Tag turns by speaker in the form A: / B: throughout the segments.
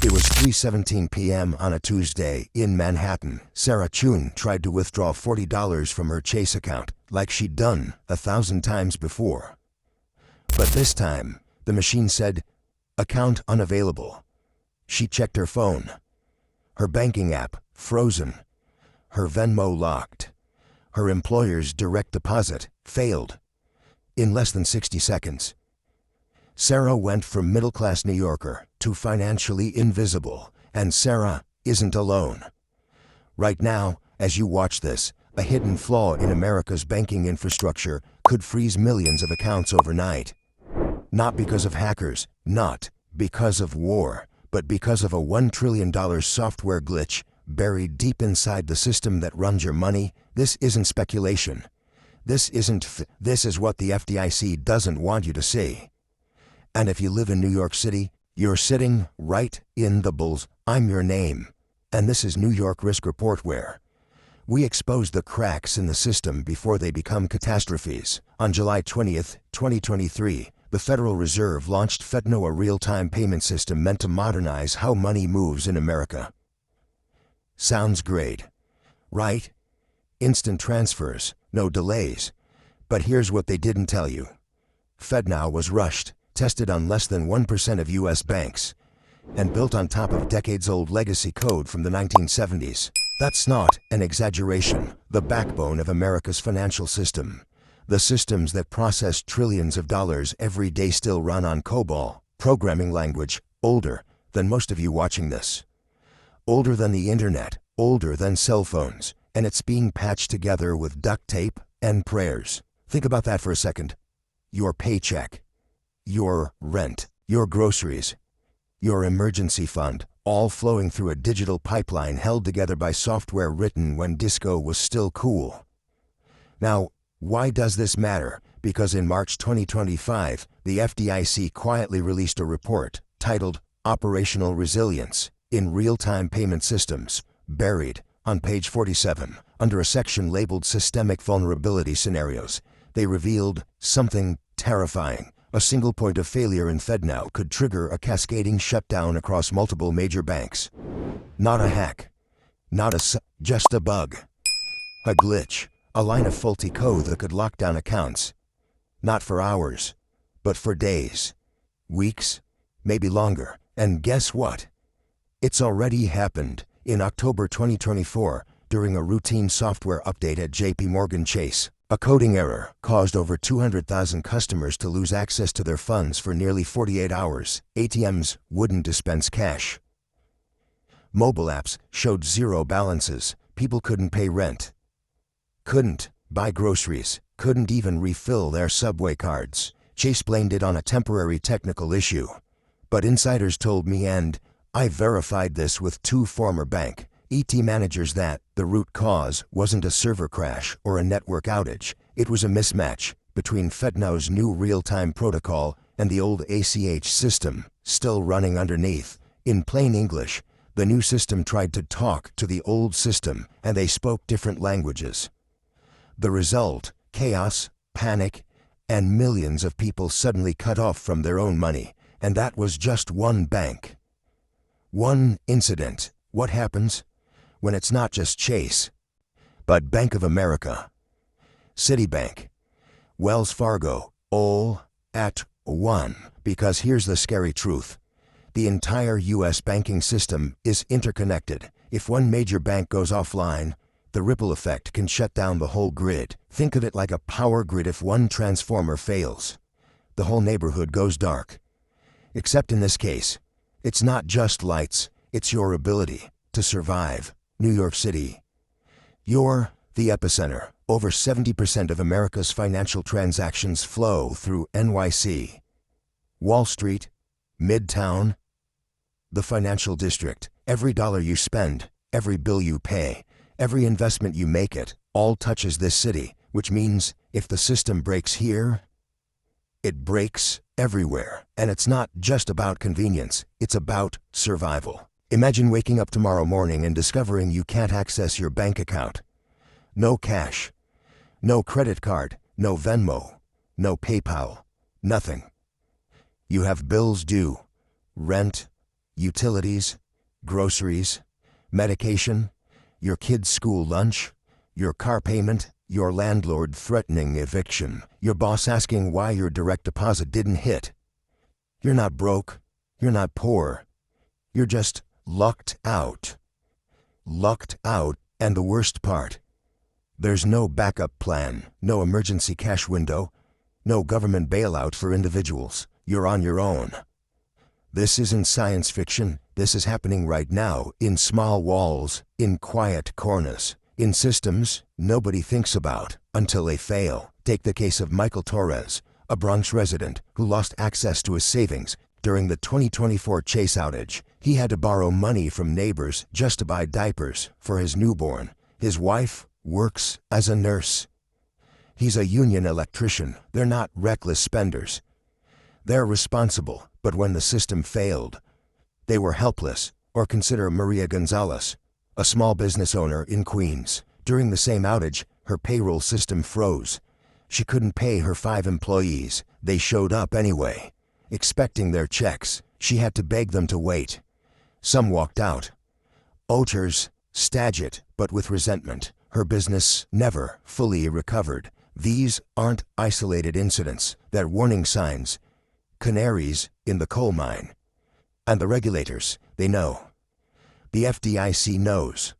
A: It was 3:17 p.m. on a Tuesday in Manhattan. Sarah Chun tried to withdraw $40 from her Chase account, like she'd done 1,000 times before. But this time, the machine said, "Account unavailable." She checked her phone. Her banking app frozen. Her Venmo locked. Her employer's direct deposit failed. In less than 60 seconds, Sarah went from middle-class New Yorker to financially invisible, and Sarah isn't alone. Right now, as you watch this, a hidden flaw in America's banking infrastructure could freeze millions of accounts overnight. Not because of hackers, not because of war, but because of a $1 trillion software glitch buried deep inside the system that runs your money. This isn't speculation. This is what the FDIC doesn't want you to see. And if you live in New York City, you're sitting right in the bulls. I'm your name. And this is New York Risk Report, where we expose the cracks in the system before they become catastrophes. On July 20th, 2023, the Federal Reserve launched FedNow, a real-time payment system meant to modernize how money moves in America. Sounds great, right? Instant transfers, no delays. But here's what they didn't tell you. FedNow was rushed, tested on less than 1% of U.S. banks, and built on top of decades-old legacy code from the 1970s. That's not an exaggeration. The backbone of America's financial system, the systems that process trillions of dollars every day, still run on COBOL, programming language older than most of you watching this. Older than the internet, older than cell phones, and it's being patched together with duct tape and prayers. Think about that for a second. Your paycheck, your rent, your groceries, your emergency fund, all flowing through a digital pipeline held together by software written when disco was still cool. Now, why does this matter? Because in March 2025, the FDIC quietly released a report titled Operational Resilience in Real-Time Payment Systems, buried on page 47, under a section labeled Systemic Vulnerability Scenarios. They revealed something terrifying. A single point of failure in FedNow could trigger a cascading shutdown across multiple major banks. Not a hack, just a bug, a glitch, a line of faulty code that could lock down accounts. Not for hours, but for days, weeks, maybe longer. And guess what? It's already happened. In October 2024, during a routine software update at JPMorgan Chase, a coding error caused over 200,000 customers to lose access to their funds for nearly 48 hours. ATMs wouldn't dispense cash. Mobile apps showed zero balances. People couldn't pay rent, couldn't buy groceries, couldn't even refill their subway cards. Chase blamed it on a temporary technical issue. But insiders told me, and I verified this with two former bank ET managers, that the root cause wasn't a server crash or a network outage. It was a mismatch between FedNow's new real-time protocol and the old ACH system still running underneath. In plain English, the new system tried to talk to the old system, and they spoke different languages. The result: chaos, panic, and millions of people suddenly cut off from their own money. And that was just one bank. One incident. What happens when it's not just Chase, but Bank of America, Citibank, Wells Fargo, all at one? Because here's the scary truth. The entire U.S. banking system is interconnected. If one major bank goes offline, the ripple effect can shut down the whole grid. Think of it like a power grid. If one transformer fails, the whole neighborhood goes dark. Except in this case, it's not just lights, it's your ability to survive. New York City, you're the epicenter. Over 70% of America's financial transactions flow through NYC. Wall Street, Midtown, the financial district. Every dollar you spend, every bill you pay, every investment you make, it all touches this city, which means if the system breaks here, it breaks everywhere. And it's not just about convenience, it's about survival. Imagine waking up tomorrow morning and discovering you can't access your bank account. No cash, no credit card, no Venmo, no PayPal, nothing. You have bills due, rent, utilities, groceries, medication, your kid's school lunch, your car payment, your landlord threatening eviction, your boss asking why your direct deposit didn't hit. You're not broke, you're not poor, you're just locked out. Locked out, and the worst part, there's no backup plan, no emergency cash window, no government bailout for individuals. You're on your own. This isn't science fiction. This is happening right now, in small walls, in quiet corners, in systems nobody thinks about until they fail. Take the case of Michael Torres, a Bronx resident who lost access to his savings during the 2024 Chase outage. He had to borrow money from neighbors just to buy diapers for his newborn. His wife works as a nurse. He's a union electrician. They're not reckless spenders. They're responsible, but when the system failed, they were helpless. Or consider Maria Gonzalez, a small business owner in Queens. During the same outage, her payroll system froze. She couldn't pay her 5 employees. They showed up anyway, expecting their checks. She had to beg them to wait. Some walked out. Others staged it, but with resentment. Her business never fully recovered. These aren't isolated incidents. They're warning signs. Canaries in the coal mine. And the regulators, they know. The FDIC knows.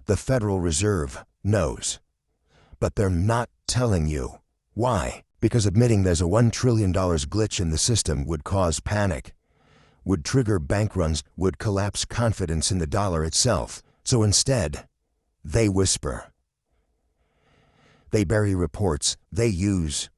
A: The Federal Reserve knows. But they're not telling you. Why? Because admitting there's a $1 trillion glitch in the system would cause panic, would trigger bank runs, would collapse confidence in the dollar itself. So instead, they whisper. They bury reports. They use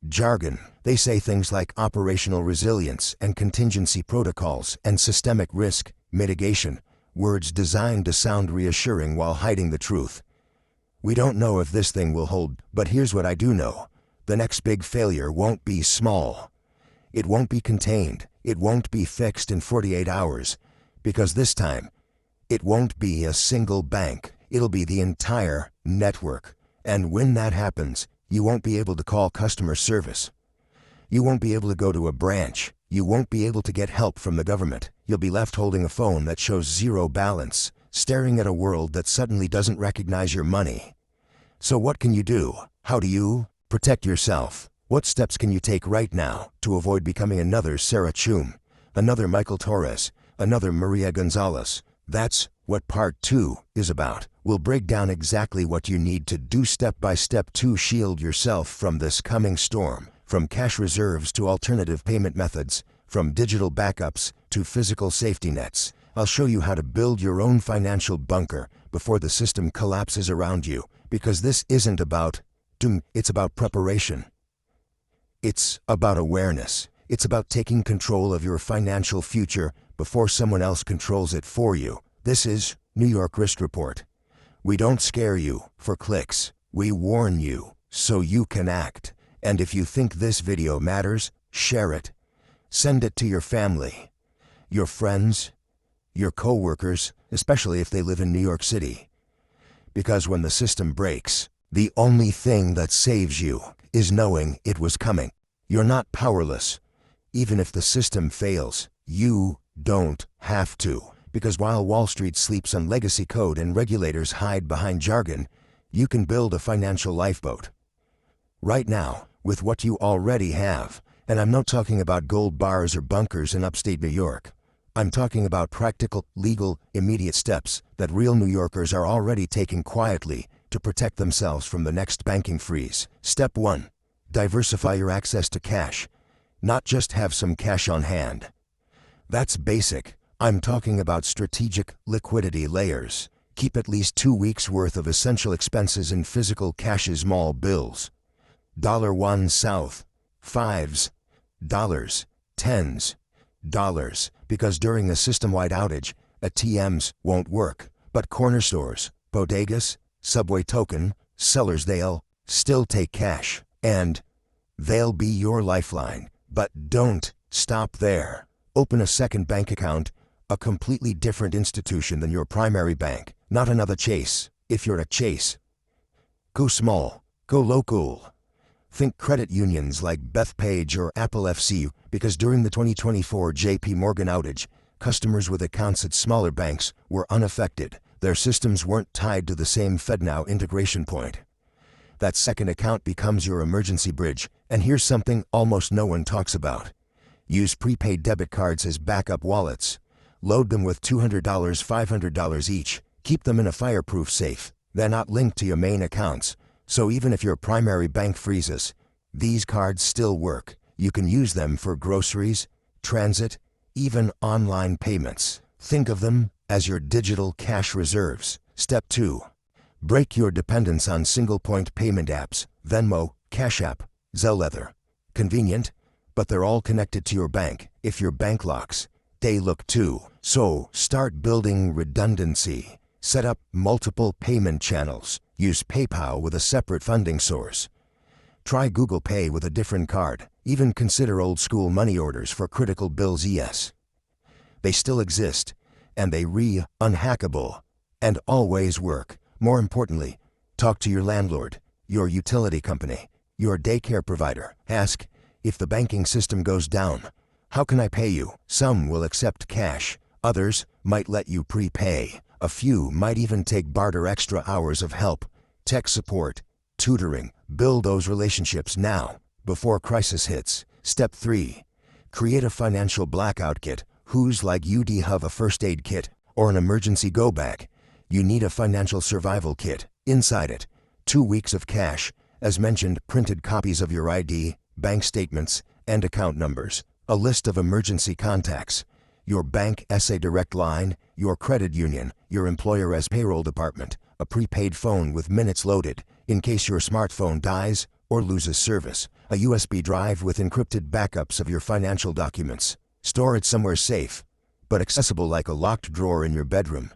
A: jargon. They say things like operational resilience and contingency protocols and systemic risk mitigation, words designed to sound reassuring while hiding the truth. We don't know if this thing will hold, but here's what I do know. The next big failure won't be small. It won't be contained. It won't be fixed in 48 hours, because this time, it won't be a single bank. It'll be the entire network. And when that happens, you won't be able to call customer service. You won't be able to go to a branch. You won't be able to get help from the government. You'll be left holding a phone that shows zero balance, staring at a world that suddenly doesn't recognize your money. So what can you do? How do you protect yourself? What steps can you take right now to avoid becoming another Sarah Chum, another Michael Torres, another Maria Gonzalez? That's what Part 2 is about. We'll break down exactly what you need to do step by step to shield yourself from this coming storm, from cash reserves to alternative payment methods, from digital backups to physical safety nets. I'll show you how to build your own financial bunker before the system collapses around you, because this isn't about doom, it's about preparation. It's about awareness. It's about taking control of your financial future before someone else controls it for you. This is New York Risk Report. We don't scare you for clicks. We warn you so you can act. And if you think this video matters, share it. Send it to your family, your friends, your co-workers, especially if they live in New York City. Because when the system breaks, the only thing that saves you is knowing it was coming. You're not powerless. Even if the system fails, you don't have to. Because while Wall Street sleeps on legacy code and regulators hide behind jargon, you can build a financial lifeboat. Right now, with what you already have. And I'm not talking about gold bars or bunkers in upstate New York. I'm talking about practical, legal, immediate steps that real New Yorkers are already taking quietly to protect themselves from the next banking freeze. Step 1. Diversify your access to cash. Not just have some cash on hand. That's basic. I'm talking about strategic liquidity layers. Keep at least 2 weeks' worth of essential expenses in physical cash, small bills. $1 south, $5s, dollars, $10s, dollars, because during a system-wide outage, ATMs won't work, but corner stores, bodegas, subway token, sellers, they'll still take cash, and they'll be your lifeline. But don't stop there. Open a second bank account, a completely different institution than your primary bank, not another Chase. If you're a Chase, go small, go local. Think credit unions like Bethpage or Apple FC, because during the 2024 JP Morgan outage, Customers with accounts at smaller banks were unaffected. Their systems weren't tied to the same FedNow integration point. That second account becomes your emergency bridge, and here's something almost no one talks about. Use prepaid debit cards as backup wallets. Load them with $200, $500 each. Keep them in a fireproof safe. They're not linked to your main accounts, so even if your primary bank freezes, these cards still work. You can use them for groceries, transit, even online payments. Think of them as your digital cash reserves. Step 2. Break your dependence on single-point payment apps, Venmo, Cash App, Zelle. Convenient, but they're all connected to your bank. If your bank locks, they look too. So start building redundancy. Set up multiple payment channels. Use PayPal with a separate funding source. Try Google Pay with a different card. Even consider old-school money orders for critical bills. Yes, they still exist, and they unhackable, and always work. More importantly, talk to your landlord, your utility company, your daycare provider. Ask, if the banking system goes down, how can I pay you? Some will accept cash. Others might let you prepay. A few might even take barter extra hours of help, tech support, tutoring. Build those relationships now, before crisis hits. Step 3. Create a financial blackout kit. Who's like you'd have a first aid kit or an emergency go bag? You need a financial survival kit. Inside it, 2 weeks of cash, as mentioned, printed copies of your ID, bank statements, and account numbers, a list of emergency contacts, your bank SA direct line, your credit union, your employer's payroll department, a prepaid phone with minutes loaded, in case your smartphone dies or loses service, a USB drive with encrypted backups of your financial documents. Store it somewhere safe, but accessible, like a locked drawer in your bedroom,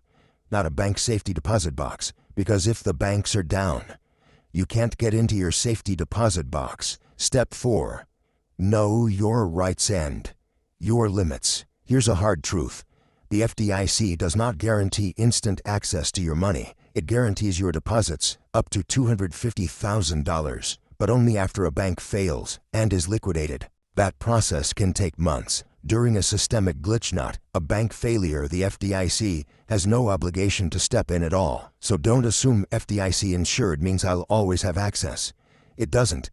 A: not a bank safety deposit box, because if the banks are down, you can't get into your safety deposit box. Step 4. Know your rights and your limits. Here's a hard truth. The FDIC does not guarantee instant access to your money. It guarantees your deposits up to $250,000, but only after a bank fails and is liquidated. That process can take months. During a systemic glitch, not a bank failure, the FDIC has no obligation to step in at all. So don't assume FDIC insured means I'll always have access. It doesn't.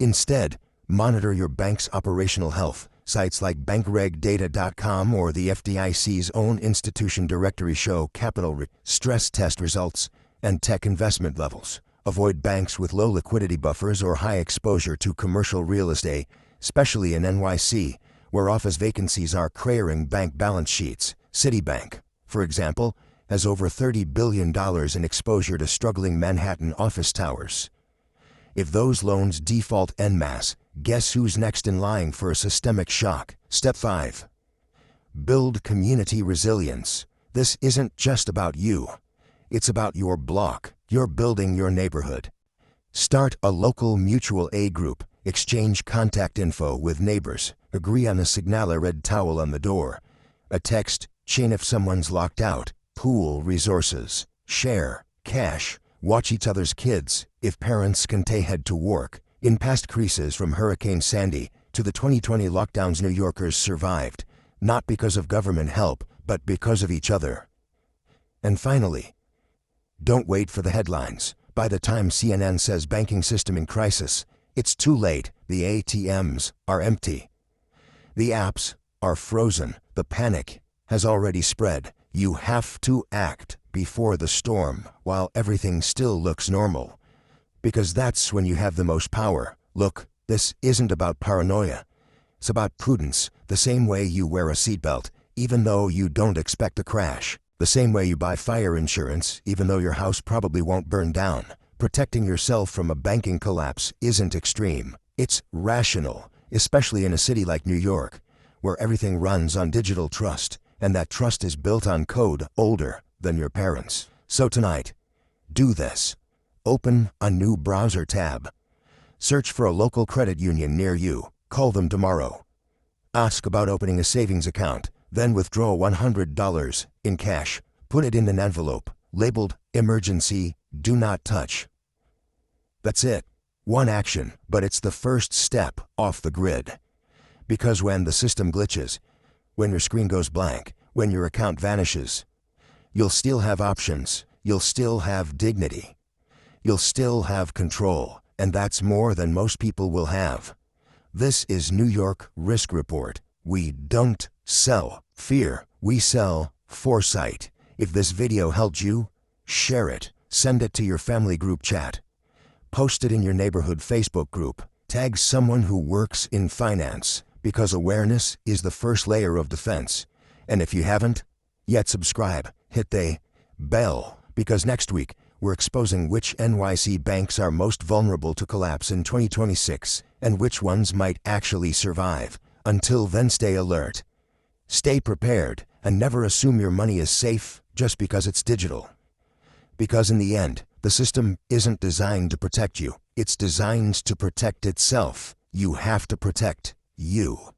A: Instead, monitor your bank's operational health. Sites like bankregdata.com or the FDIC's own institution directory show capital stress test results and tech investment levels. Avoid banks with low liquidity buffers or high exposure to commercial real estate, especially in NYC, where office vacancies are clearing bank balance sheets. Citibank, for example, has over $30 billion in exposure to struggling Manhattan office towers. If those loans default en masse, guess who's next in line for a systemic shock? Step 5. Build community resilience. This isn't just about you. It's about your block. You're building your neighborhood. Start a local mutual aid group. Exchange contact info with neighbors. Agree on a signal, a red towel on the door, a text chain if someone's locked out. Pool resources. Share cash. Watch each other's kids if parents can head to work. In past crises, from Hurricane Sandy to the 2020 lockdowns, New Yorkers survived, not because of government help, but because of each other. And finally, don't wait for the headlines. By the time CNN says banking system in crisis, it's too late. The ATMs are empty. The apps are frozen. The panic has already spread. You have to act before the storm, while everything still looks normal. Because that's when you have the most power. Look, this isn't about paranoia. It's about prudence. The same way you wear a seatbelt, even though you don't expect a crash. The same way you buy fire insurance, even though your house probably won't burn down. Protecting yourself from a banking collapse isn't extreme. It's rational, especially in a city like New York, where everything runs on digital trust, and that trust is built on code older than your parents. So tonight, do this. Open a new browser tab. Search for a local credit union near you. Call them tomorrow. Ask about opening a savings account, then withdraw $100 in cash. Put it in an envelope labeled emergency, do not touch. That's it. One action, but it's the first step off the grid. Because when the system glitches, when your screen goes blank, when your account vanishes. You'll still have options. You'll still have dignity. You'll still have control, and that's more than most people will have. This is New York Risk Report. We don't sell fear. We sell foresight. If this video helped you, share it. Send it to your family group chat. Post it in your neighborhood Facebook group. Tag someone who works in finance, because awareness is the first layer of defense. And if you haven't yet, subscribe. Hit the bell, because next week we're exposing which NYC banks are most vulnerable to collapse in 2026 and which ones might actually survive. Until then, stay alert, stay prepared, and never assume your money is safe just because it's digital. Because in the end, the system isn't designed to protect you. It's designed to protect itself. You have to protect you.